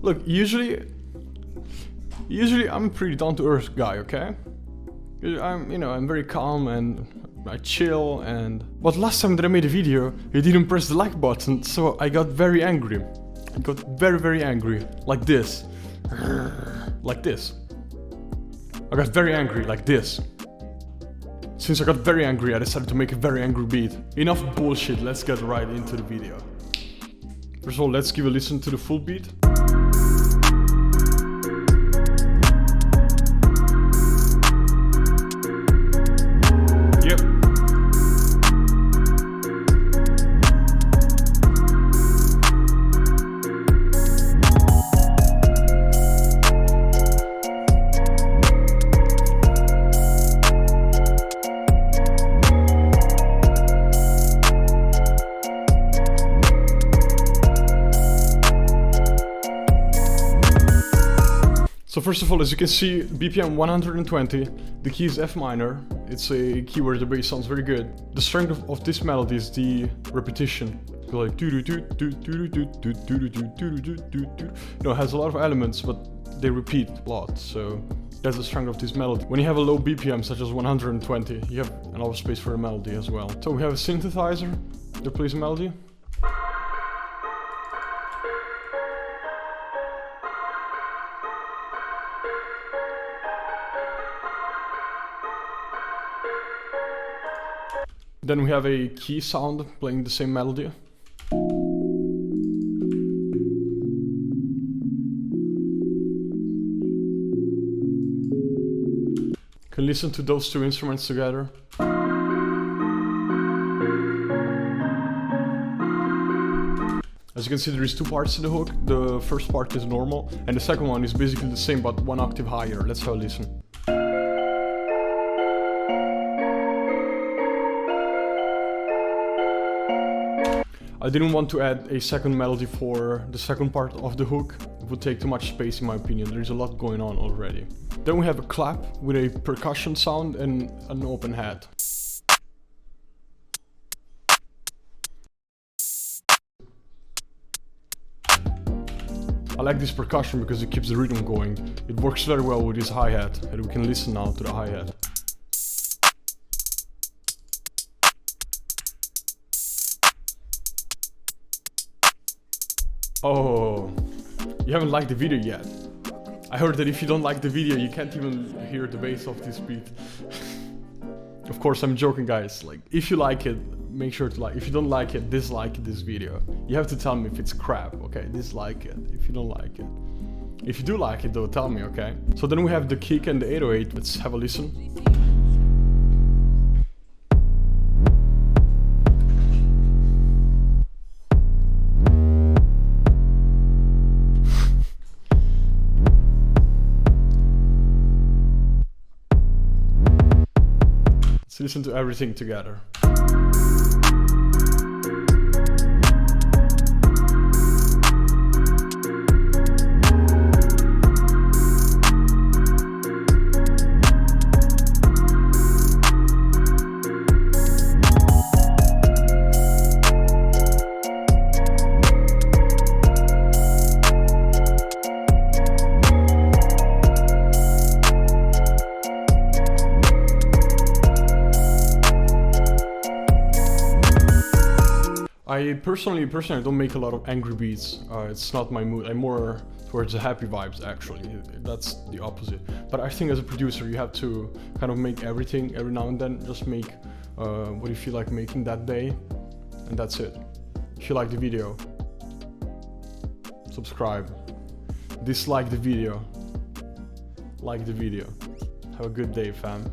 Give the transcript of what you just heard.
Look, usually I'm a pretty down-to-earth guy, okay? I'm very calm and I chill But last time that I made a video, you didn't press the like button, so I got very angry. I got very, very angry. Like this. Like this. I got very angry, like this. Since I got very angry, I decided to make a very angry beat. Enough bullshit, let's get right into the video. First of all, let's give a listen to the full beat. Yep. So first of all, as you can see, BPM 120, the key is F minor. It's a key where the bass sounds very good. The strength of this melody is the repetition. Like it has a lot of elements, but they repeat a lot, so that's the strength of this melody. When you have a low BPM such as 120, you have a lot of space for a melody as well. So we have a synthesizer that plays a melody. Then we have a key sound playing the same melody. You can listen to those two instruments together. As you can see, there is two parts to the hook. The first part is normal, and the second one is basically the same but one octave higher. Let's have a listen. I didn't want to add a second melody for the second part of the hook. It would take too much space in my opinion. There's a lot going on already. Then we have a clap with a percussion sound and an open hat. I like this percussion because it keeps the rhythm going. It works very well with this hi-hat, and we can listen now to the hi-hat. Oh, you haven't liked the video yet. I heard that if you don't like the video, you can't even hear the bass of this beat. Of course, I'm joking, guys. Like, if you like it, make sure to like. If you don't like it, dislike this video. You have to tell me if it's crap, okay? Dislike it if you don't like it. If you do like it, though, tell me, okay? So then we have the kick and the 808. Let's have a listen. Let's listen to everything together. I personally don't make a lot of angry beats. It's not my mood. I'm more towards the happy vibes, actually. That's the opposite. But I think as a producer, you have to kind of make everything every now and then. Just make what you feel like making that day, and that's it. If you like the video, subscribe. Dislike the video. Like the video. Have a good day, fam.